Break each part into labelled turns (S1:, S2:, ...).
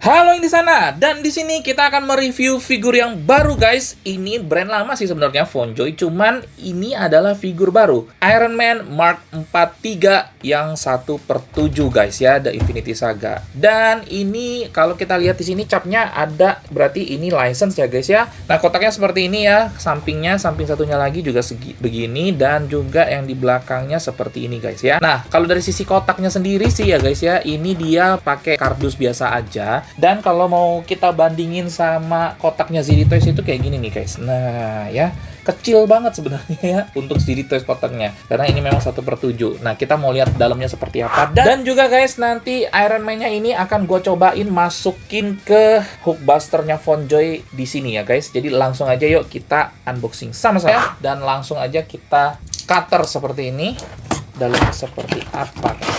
S1: Halo yang di sana, dan di sini kita akan mereview figur yang baru guys. Ini brand lama sih sebenarnya FonJoy, cuman ini adalah figur baru Iron Man Mark 43 yang 1/7 guys ya, The Infinity Saga. Dan ini kalau kita lihat di sini capnya ada, berarti ini license ya guys ya. Nah kotaknya seperti ini ya, sampingnya, samping satunya lagi juga begini, dan juga yang di belakangnya seperti ini guys ya. Nah kalau dari sisi kotaknya sendiri sih ya guys ya, ini dia pakai kardus biasa aja. Dan kalau mau kita bandingin sama kotaknya ZD Toys itu kayak gini nih guys. Nah ya, kecil banget sebenarnya ya untuk ZD Toys kotaknya, karena ini memang 1/7. Nah kita mau lihat dalamnya seperti apa. Dan juga guys, nanti Iron Man-nya ini akan gue cobain masukin ke Hulkbuster-nya FonJoy di sini ya guys. Jadi langsung aja yuk kita unboxing sama-sama. Dan langsung aja kita cutter seperti ini. Dalamnya seperti apa guys?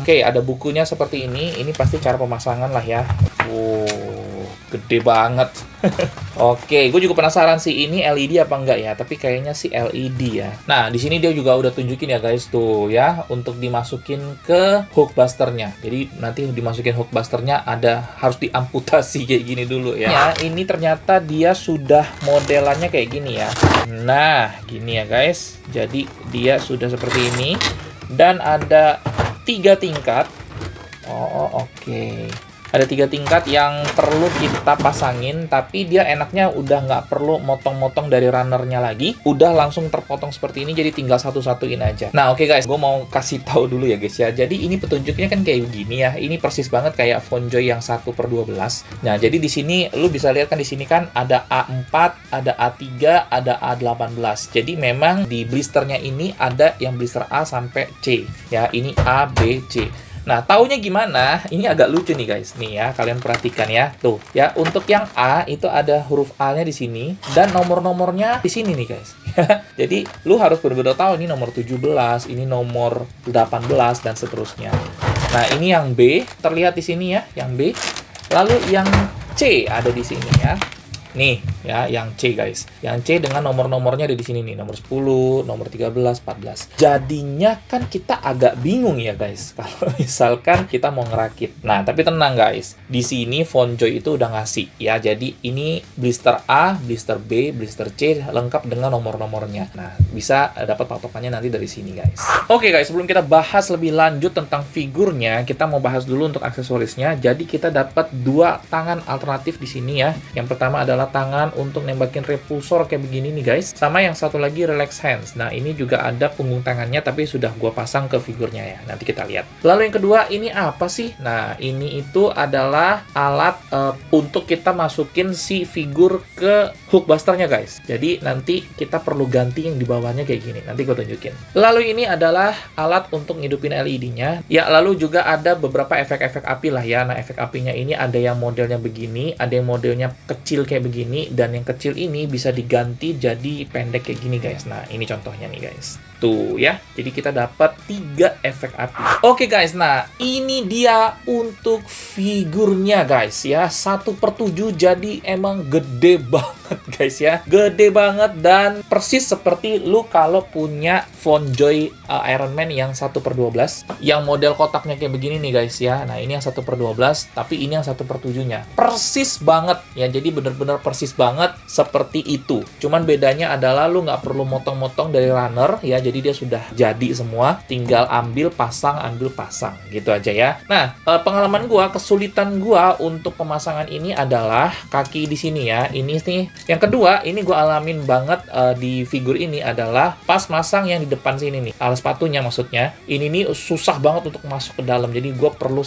S1: Oke, ada bukunya seperti ini. Ini pasti cara pemasangan lah ya. Wow, gede banget. Oke, gue juga penasaran sih ini LED apa enggak ya. Tapi kayaknya sih LED ya. Nah, di sini dia juga udah tunjukin ya guys tuh ya, untuk dimasukin ke Hulkbuster-nya. Jadi nanti dimasukin Hulkbuster-nya harus diamputasi kayak gini dulu ya. Ya, ini ternyata dia sudah modelannya kayak gini ya. Nah, gini ya guys. Jadi dia sudah seperti ini dan ada 3 tingkat. Oke. Ada 3 tingkat yang perlu kita pasangin, tapi dia enaknya udah nggak perlu motong-motong dari runnernya lagi, udah langsung terpotong seperti ini, jadi tinggal satu-satuin aja. Nah oke guys, gue mau kasih tahu dulu ya guys ya. Jadi ini petunjuknya kan kayak begini ya. Ini persis banget kayak FonJoy yang 1/12. Nah jadi di sini lu bisa lihat kan, di sini kan ada A4, ada A3, ada A18. Jadi memang di blisternya ini ada yang blister A sampai C ya. Ini A, B, C. Nah, taunya gimana? Ini agak lucu nih guys. Nih ya, kalian perhatikan ya. Tuh, ya untuk yang A itu ada huruf A-nya di sini dan nomor-nomornya di sini nih guys. Jadi, lu harus benar-benar tahu ini nomor 17, ini nomor 18 dan seterusnya. Nah, ini yang B, terlihat di sini ya, yang B. Lalu yang C ada di sini ya. Nih ya, yang C guys. Yang C dengan nomor-nomornya ada di sini nih, nomor 10, nomor 13, 14. Jadinya kan kita agak bingung ya guys kalau misalkan kita mau ngerakit. Nah, tapi tenang guys. Di sini FonJoy itu udah ngasih ya. Jadi ini blister A, blister B, blister C lengkap dengan nomor-nomornya. Nah, bisa dapat patokannya nanti dari sini guys. Oke guys, sebelum kita bahas lebih lanjut tentang figurnya, kita mau bahas dulu untuk aksesorisnya. Jadi kita dapat 2 tangan alternatif di sini ya. Yang pertama adalah tangan untuk nembakin repulsor kayak begini nih guys, sama yang satu lagi relax hands. Nah ini juga ada punggung tangannya, tapi sudah gua pasang ke figurnya ya, nanti kita lihat. Lalu yang kedua, ini apa sih? Nah ini itu adalah alat untuk kita masukin si figur ke Hulkbuster-nya guys. Jadi nanti kita perlu ganti yang di bawahnya kayak gini, nanti gue tunjukin. Lalu ini adalah alat untuk ngidupin LED-nya ya. Lalu juga ada beberapa efek-efek api lah ya. Nah efek apinya ini ada yang modelnya begini, ada yang modelnya kecil kayak begini, dan yang kecil ini bisa diganti jadi pendek kayak gini guys. Nah ini contohnya nih guys, tuh ya. Jadi kita dapat 3 efek api. Oke guys, nah ini dia untuk figurnya guys ya, 1/7. Jadi emang gede banget guys ya, gede banget dan persis seperti lu kalau punya FonJoy Iron Man yang 1/12 yang model kotaknya kayak begini nih guys ya. Nah ini yang 1/12, tapi ini yang 1/7-nya persis banget ya. Jadi bener-bener persis banget seperti itu. Cuman bedanya adalah lu nggak perlu motong-motong dari runner ya. Jadi dia sudah jadi semua, tinggal ambil pasang gitu aja ya. Nah pengalaman gua, kesulitan gua untuk pemasangan ini adalah kaki di sini ya. Ini nih yang kedua, ini gua alamin banget di figur ini adalah pas masang yang di depan sini nih, alas sepatunya maksudnya. Ini nih susah banget untuk masuk ke dalam. Jadi gua perlu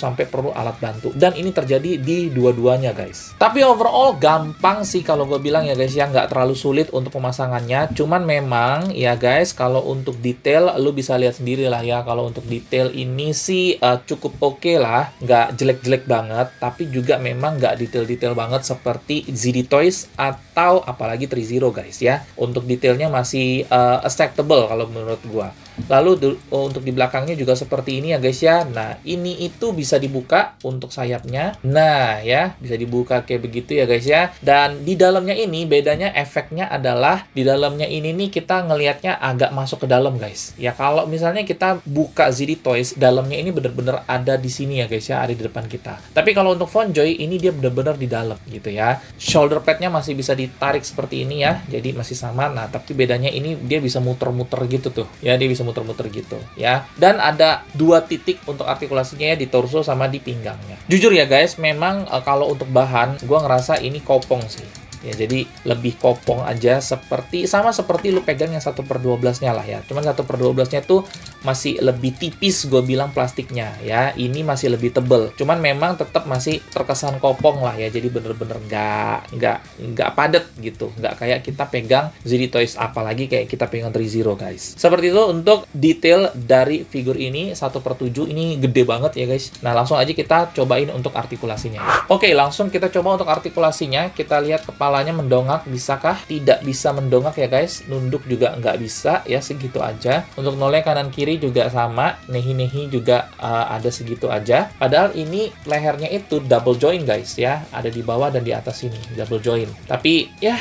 S1: alat bantu, dan ini terjadi di dua-duanya guys. Tapi overall gampang sih kalau gue bilang ya guys ya, nggak terlalu sulit untuk pemasangannya. Cuman memang ya guys, kalau untuk detail lu bisa lihat sendiri lah ya. Kalau untuk detail ini sih cukup oke lah, nggak jelek-jelek banget, tapi juga memang nggak detail-detail banget seperti ZD Toys atau apalagi 3-Zero guys ya. Untuk detailnya masih acceptable kalau menurut gua. Lalu untuk di belakangnya juga seperti ini ya guys ya. Nah, ini itu bisa dibuka untuk sayapnya. Nah, ya, bisa dibuka kayak begitu ya guys ya. Dan di dalamnya ini bedanya efeknya adalah di dalamnya ini nih kita ngelihatnya agak masuk ke dalam guys. Ya, kalau misalnya kita buka ZD Toys, dalamnya ini bener-bener ada di sini ya guys ya, ada di depan kita. Tapi kalau untuk FunJoy ini dia bener-bener di dalam gitu ya. Shoulder padnya masih bisa ditarik seperti ini ya. Jadi masih sama. Nah, tapi bedanya ini dia bisa muter-muter gitu tuh. Ya, dia bisa muter-muter gitu ya. Dan ada 2 titik untuk artikulasinya ya, di torso sama di pinggangnya. Jujur ya guys, memang kalau untuk bahan gua ngerasa ini kopong sih. Ya, jadi lebih kopong aja, sama seperti lu pegang yang 1/12-nya lah ya. Cuman 1/12-nya tuh masih lebih tipis gue bilang plastiknya ya. Ini masih lebih tebel. Cuman memang tetap masih terkesan kopong lah ya. Jadi bener-bener nggak padat gitu. Nggak kayak kita pegang ZD Toys, apalagi kayak kita pegang Threezero guys. Seperti itu untuk detail dari figur ini 1/7. Ini gede banget ya guys. Nah, langsung aja kita cobain untuk artikulasinya. Oke, langsung kita coba untuk artikulasinya. Kita lihat kepalanya mendongak, bisakah? Tidak bisa mendongak ya guys. Nunduk juga nggak bisa ya, segitu aja. Untuk nolnya kanan kiri juga sama. Nehi-nehi juga ada segitu aja. Padahal ini lehernya itu double join guys ya. Ada di bawah dan di atas sini double join. Tapi ya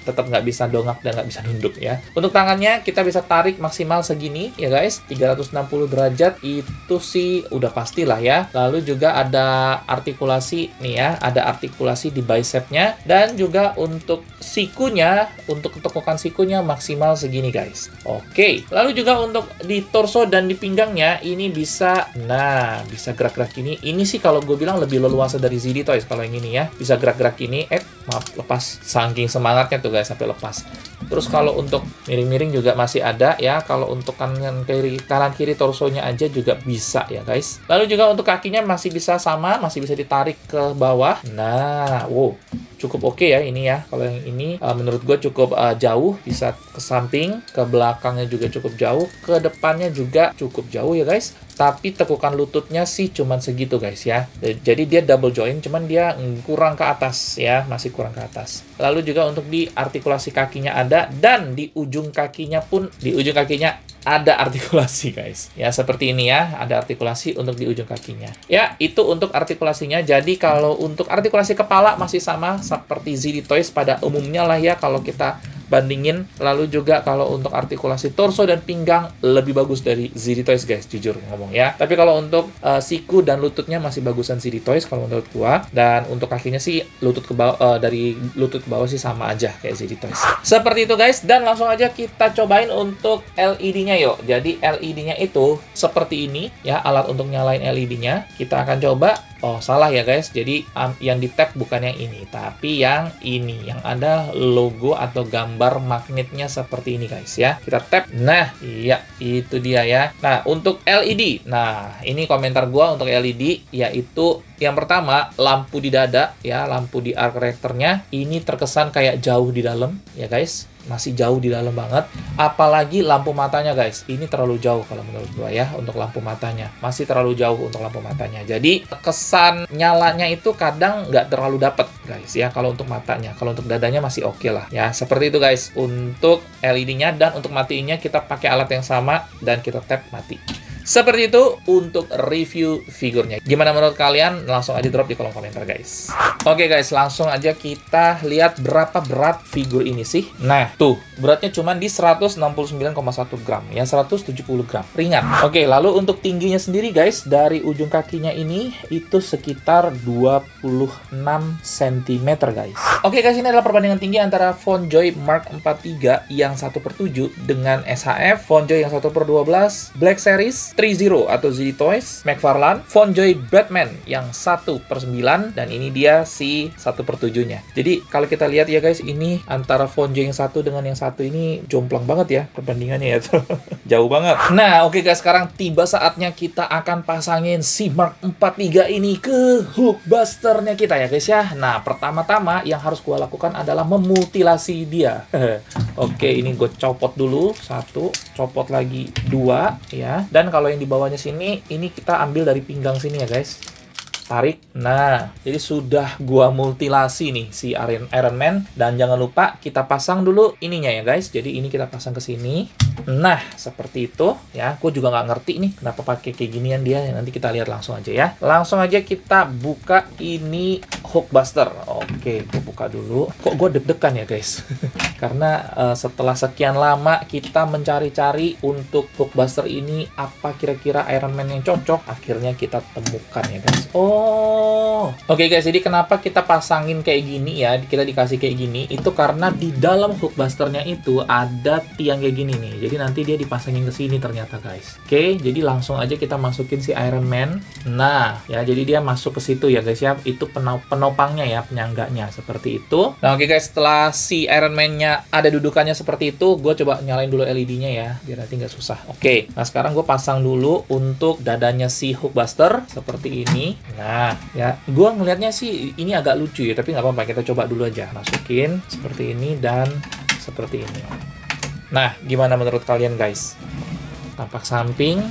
S1: tetap nggak bisa dongak dan nggak bisa nunduk ya. Untuk tangannya kita bisa tarik maksimal segini ya guys. 360 derajat itu sih udah pastilah ya. Lalu juga ada artikulasi nih ya. Ada artikulasi di bicepnya. Dan juga untuk sikunya, untuk tekukan sikunya maksimal segini guys. Oke. Lalu juga untuk di torso dan di pinggangnya ini bisa gerak-gerak ini. Ini sih kalau gue bilang lebih leluasa dari ZD Toys kalau yang ini ya. Bisa gerak-gerak ini. Maaf, lepas. Saking semangatnya tuh guys sampai lepas. Terus kalau untuk miring-miring juga masih ada ya. Kalau untuk kanan kiri torsonya aja juga bisa ya guys. Lalu juga untuk kakinya masih bisa sama, masih bisa ditarik ke bawah. Nah, wow. Cukup oke ya ini ya. Kalau yang ini menurut gue cukup jauh, bisa ke samping, ke belakangnya juga cukup jauh, ke depannya juga cukup jauh ya guys. Tapi tekukan lututnya sih cuman segitu guys ya. Jadi dia double joint, cuman dia kurang ke atas ya, masih kurang ke atas. Lalu juga untuk di artikulasi kakinya ada, dan di ujung kakinya ada artikulasi guys. Ya seperti ini ya, ada artikulasi untuk di ujung kakinya. Ya, itu untuk artikulasinya. Jadi kalau untuk artikulasi kepala masih sama seperti ZD Toys pada umumnya lah ya kalau kita bandingin. Lalu juga kalau untuk artikulasi torso dan pinggang lebih bagus dari ZD Toys guys, jujur ngomong ya. Tapi kalau untuk siku dan lututnya masih bagusan ZD Toys kalau menurut gua. Dan untuk kakinya sih lutut ke bawah, dari lutut ke bawah sih sama aja kayak ZD Toys. Seperti itu guys, dan langsung aja kita cobain untuk LED-nya yuk. Jadi LED-nya itu seperti ini ya, alat untuk nyalain LED-nya. Kita akan coba. Oh, salah ya guys. Jadi yang di tap bukan yang ini, tapi yang ini, yang ada logo atau gambar magnetnya seperti ini guys ya. Kita tap. Nah, iya, itu dia ya. Nah, untuk LED. Nah, ini komentar gua untuk LED, yaitu yang pertama, lampu di dada ya, lampu di arc reactor-nya ini terkesan kayak jauh di dalam ya guys. Masih jauh di dalam banget. Apalagi lampu matanya guys, ini terlalu jauh kalau menurut gua ya. Untuk lampu matanya masih terlalu jauh untuk lampu matanya. Jadi kesan nyalanya itu kadang nggak terlalu dapet guys ya kalau untuk matanya. Kalau untuk dadanya masih oke lah ya. Seperti itu guys untuk LED-nya. Dan untuk matiinnya kita pakai alat yang sama dan kita tap mati. Seperti itu untuk review figurnya. Gimana menurut kalian? Langsung aja drop di kolom komentar guys. Oke guys, langsung aja kita lihat berapa berat figur ini sih. Nah, tuh, beratnya cuma di 169,1 gram ya, 170 gram. Ringan. Oke, lalu untuk tingginya sendiri guys, dari ujung kakinya ini itu sekitar 26 cm guys. Oke guys, ini adalah perbandingan tinggi antara FunJoy Mark 43 yang 1/7 dengan SHF, FunJoy yang 1/12, Black Series, Threezero atau ZD Toys, McFarlane, FunJoy Batman yang 1/9, dan ini dia si 1/7-nya. Jadi kalau kita lihat ya guys, ini antara FunJoy yang satu dengan yang satu ini jomplang banget ya perbandingannya ya. Jauh banget. Nah, oke guys, sekarang tiba saatnya kita akan pasangin si Mark 43 ini ke Hulkbuster-nya kita ya guys ya. Nah, pertama-tama yang harus gua lakukan adalah memutilasi dia. Oke, ini gue copot dulu, 1, copot lagi 2 ya. Dan kalau yang di bawahnya sini, ini kita ambil dari pinggang sini ya guys. Tarik. Nah, jadi sudah gua mutilasi nih si Iron Man. Dan jangan lupa kita pasang dulu ininya ya guys. Jadi ini kita pasang ke sini. Nah, seperti itu ya. Gue juga nggak ngerti nih kenapa pakai kayak ginian dia. Nanti kita lihat langsung aja ya. Langsung aja kita buka ini Hulkbuster. Oke, gue buka dulu. Kok gue deg-degan ya guys? Karena setelah sekian lama kita mencari-cari untuk Hulkbuster ini apa kira-kira Iron Man yang cocok, akhirnya kita temukan ya guys. Oh, oke guys. Jadi kenapa kita pasangin kayak gini ya? Kita dikasih kayak gini itu karena di dalam Hulkbusternya itu ada tiang kayak gini nih. Jadi nanti dia dipasangin ke sini ternyata guys. Oke, jadi langsung aja kita masukin si Iron Man. Nah, ya jadi dia masuk ke situ ya guys ya. Itu penopangnya ya, penyangganya seperti itu. Nah, oke guys, setelah si Iron Man-nya ada dudukannya seperti itu, gue coba nyalain dulu LED-nya ya, biar nanti nggak susah. Oke, nah sekarang gue pasang dulu untuk dadanya si Hulkbuster seperti ini. Nah, ya gue ngelihatnya sih ini agak lucu ya, tapi nggak apa-apa, kita coba dulu aja. Masukin seperti ini dan seperti ini. Nah, gimana menurut kalian guys? Tampak samping.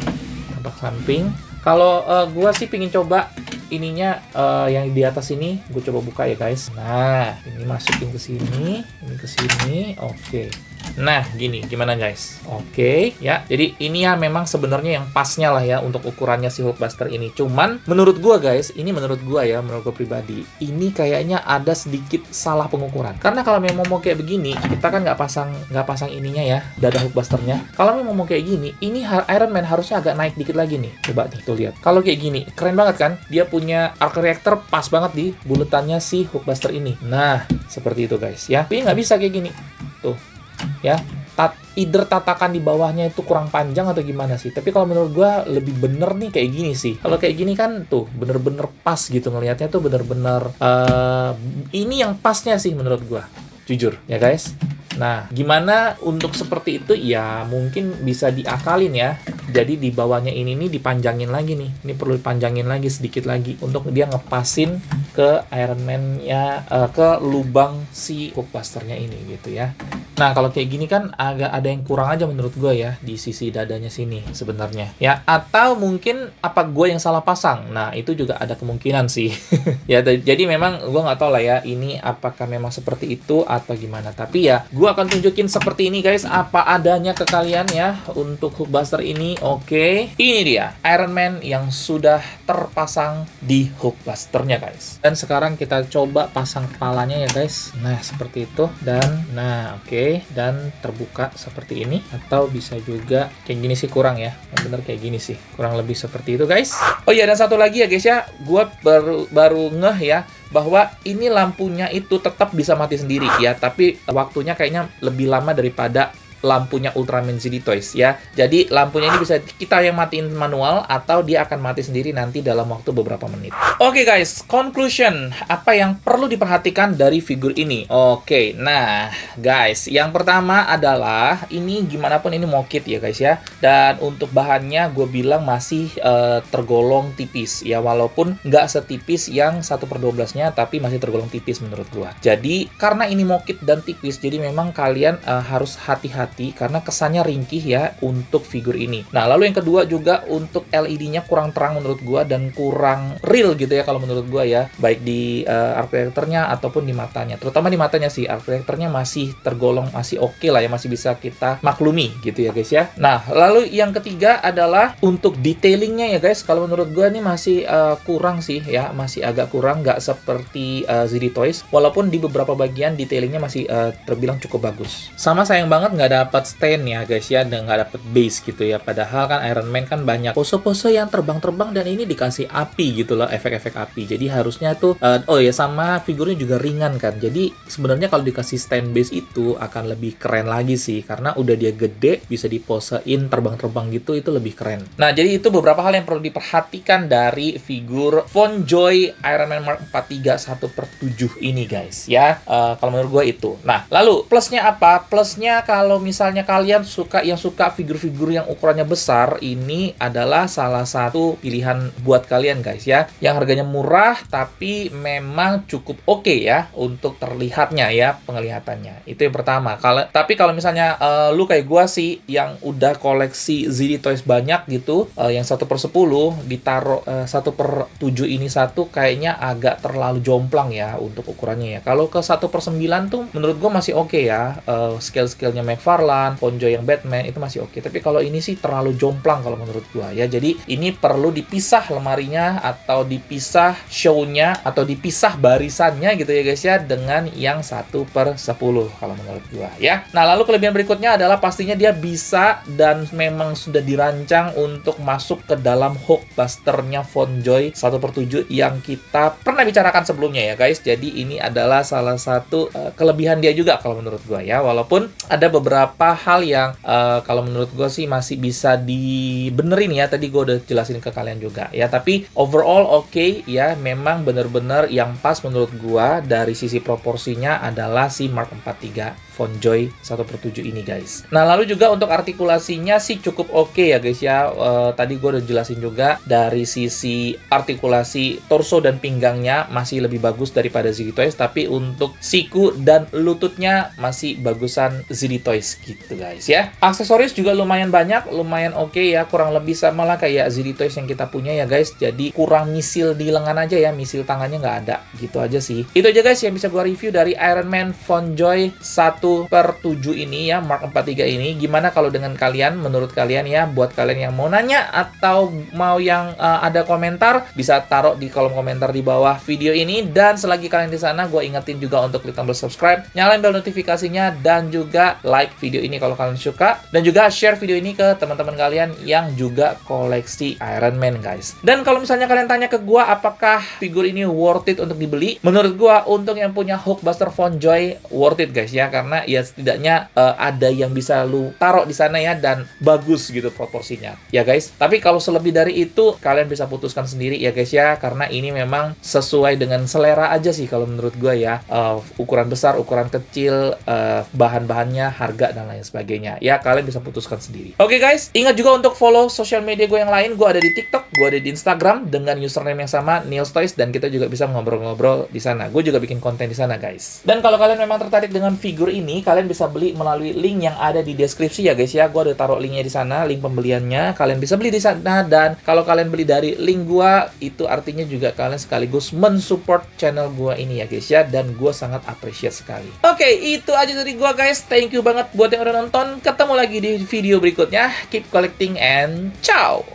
S1: Kalau gua sih pingin coba ininya yang di atas ini, gue coba buka ya guys. Nah, ini masukin ke sini, ini ke sini. Oke. Nah, gini, gimana guys? Oke, ya. Jadi ini ya memang sebenarnya yang pasnya lah ya untuk ukurannya si Hulkbuster ini. Cuman menurut gua guys, ini menurut gua ya, menurut gua pribadi, ini kayaknya ada sedikit salah pengukuran. Karena kalau memang mau kayak begini, kita kan nggak pasang ininya ya, dada Hulkbusternya. Kalau memang mau kayak gini, ini Iron Man harusnya agak naik dikit lagi nih. Coba nih, tuh lihat. Kalau kayak gini, keren banget kan? Dia punya arc reactor pas banget di bulatannya si Hulkbuster ini. Nah, seperti itu guys ya. Tapi nggak bisa kayak gini. Tuh. Ya, either tatakan di bawahnya itu kurang panjang atau gimana sih. Tapi kalau menurut gua lebih bener nih kayak gini sih. Kalau kayak gini kan tuh bener-bener pas gitu, ngelihatnya tuh bener-bener ini yang pasnya sih menurut gua, jujur ya guys. Nah, gimana untuk seperti itu? Ya mungkin bisa diakalin ya. Jadi di bawahnya ini nih dipanjangin lagi nih. Ini perlu dipanjangin lagi sedikit lagi untuk dia ngepasin ke Iron Man-nya, ke lubang si Hulkbuster-nya ini gitu ya. Nah, kalau kayak gini kan agak ada yang kurang aja menurut gue ya di sisi dadanya sini sebenarnya. Ya, atau mungkin apa gue yang salah pasang. Nah, itu juga ada kemungkinan sih. Ya, jadi memang gue nggak tahu lah ya ini apakah memang seperti itu atau gimana. Tapi ya, gue akan tunjukin seperti ini guys, apa adanya ke kalian ya untuk Hulkbuster ini. Oke, ini dia Iron Man yang sudah terpasang di Hulkbuster-nya guys. Dan sekarang kita coba pasang kepalanya ya guys. Nah, seperti itu. Dan, nah oke. Dan terbuka seperti ini, atau bisa juga kayak gini sih, kurang ya, yang bener kayak gini sih, kurang lebih seperti itu guys. Oh iya, dan satu lagi ya guys ya, gue baru ngeh ya bahwa ini lampunya itu tetap bisa mati sendiri ya, tapi waktunya kayaknya lebih lama daripada lampunya Ultraman ZD Toys ya. Jadi lampunya ini bisa kita yang matiin manual atau dia akan mati sendiri nanti dalam waktu beberapa menit. Oke guys, conclusion. Apa yang perlu diperhatikan dari figur ini? Oke, nah guys, yang pertama adalah ini gimana pun ini mokit ya guys ya. Dan untuk bahannya gue bilang masih tergolong tipis ya, walaupun nggak setipis yang 1/12-nya, tapi masih tergolong tipis menurut gue. Jadi karena ini mokit dan tipis, jadi memang kalian harus hati-hati karena kesannya ringkih ya untuk figur ini. Nah, lalu yang kedua juga untuk LED-nya kurang terang menurut gua dan kurang real gitu ya kalau menurut gua ya, baik di arc reactor-nya ataupun di matanya. Terutama di matanya sih, arc reactor-nya masih tergolong masih oke lah ya, masih bisa kita maklumi gitu ya guys ya. Nah, lalu yang ketiga adalah untuk detailingnya ya guys. Kalau menurut gua ini masih kurang sih ya, masih agak kurang, nggak seperti ZD Toys, walaupun di beberapa bagian detailingnya masih terbilang cukup bagus. Sama sayang banget nggak dapat stand ya guys ya, dan nggak dapat base gitu ya. Padahal kan Iron Man kan banyak pose-pose yang terbang-terbang, dan ini dikasih api gitu loh, efek-efek api. Jadi harusnya tuh oh ya, sama figurnya juga ringan kan. Jadi sebenarnya kalau dikasih stand base itu akan lebih keren lagi sih, karena udah dia gede, bisa diposein terbang-terbang gitu, itu lebih keren. Nah, jadi itu beberapa hal yang perlu diperhatikan dari figur FonJoy Iron Man Mark 43 1/7 ini guys ya. Kalau menurut gue itu. Nah, lalu plusnya apa? Plusnya kalau misalnya kalian suka figur-figur yang ukurannya besar, ini adalah salah satu pilihan buat kalian guys ya, yang harganya murah tapi memang cukup oke ya untuk terlihatnya ya, penglihatannya. Itu yang pertama. Tapi kalau misalnya lu kayak gua sih yang udah koleksi ZD Toys banyak gitu, yang 1/10 ditaruh 1/7 ini satu kayaknya agak terlalu jomplang ya untuk ukurannya ya. Kalau ke 1/9 tuh menurut gua masih oke ya, scale-scalenya McFarlane Starlan, Fonjoy yang Batman itu masih oke. Tapi kalau ini sih terlalu jomplang kalau menurut gua ya. Jadi ini perlu dipisah lemarinya atau dipisah show-nya atau dipisah barisannya gitu ya guys ya dengan yang 1/10 kalau menurut gua ya. Nah, lalu kelebihan berikutnya adalah pastinya dia bisa dan memang sudah dirancang untuk masuk ke dalam Hulkbuster-nya Fonjoy 1/7 yang kita pernah bicarakan sebelumnya ya guys. Jadi ini adalah salah satu kelebihan dia juga kalau menurut gua ya. Walaupun ada beberapa hal yang kalau menurut gua sih masih bisa dibenerin ya. Tadi gua udah jelasin ke kalian juga ya. Tapi overall oke ya, memang bener-bener yang pas menurut gua dari sisi proporsinya adalah si Mark 43 Fonjoy 1/7 ini guys. Nah, lalu juga untuk artikulasinya sih cukup oke ya guys ya. Tadi gue udah jelasin juga dari sisi artikulasi torso dan pinggangnya masih lebih bagus daripada ZD Toys, tapi untuk siku dan lututnya masih bagusan ZD Toys gitu guys ya. Aksesoris juga lumayan banyak, lumayan oke ya, kurang lebih sama lah kayak ZD Toys yang kita punya ya guys. Jadi kurang misil di lengan aja ya, misil tangannya nggak ada, gitu aja sih. Itu aja guys yang bisa gue review dari Iron Man Fonjoy 1/7 ini ya, Mark 43 ini. Gimana kalau dengan kalian, menurut kalian ya, buat kalian yang mau nanya atau mau yang ada komentar, bisa taruh di kolom komentar di bawah video ini. Dan selagi kalian di sana, gue ingetin juga untuk klik tombol subscribe, nyalain bel notifikasinya, dan juga like video ini kalau kalian suka, dan juga share video ini ke teman-teman kalian yang juga koleksi Iron Man guys. Dan kalau misalnya kalian tanya ke gue apakah figur ini worth it untuk dibeli, menurut gue untuk yang punya Hulkbuster Fonjoy worth it guys ya, karena ya setidaknya ada yang bisa lu taruh di sana ya, dan bagus gitu proporsinya ya guys. Tapi kalau selebih dari itu kalian bisa putuskan sendiri ya guys ya, karena ini memang sesuai dengan selera aja sih kalau menurut gua ya. Ukuran besar, ukuran kecil, bahan-bahannya, harga dan lain sebagainya ya, kalian bisa putuskan sendiri. Oke guys, ingat juga untuk follow sosial media gue yang lain. Gue ada di TikTok, gue ada di Instagram dengan username yang sama, Niels Toys, dan kita juga bisa ngobrol-ngobrol di sana. Gue juga bikin konten di sana guys. Dan kalau kalian memang tertarik dengan figur ini, kalian bisa beli melalui link yang ada di deskripsi ya guys ya. Gue udah taruh linknya di sana, link pembeliannya. Kalian bisa beli di sana, dan kalau kalian beli dari link gue, itu artinya juga kalian sekaligus mensupport channel gue ini ya guys ya, dan gue sangat appreciate sekali. Oke, itu aja dari gue guys. Thank you banget buat yang udah nonton. Ketemu lagi di video berikutnya. Keep collecting and ciao!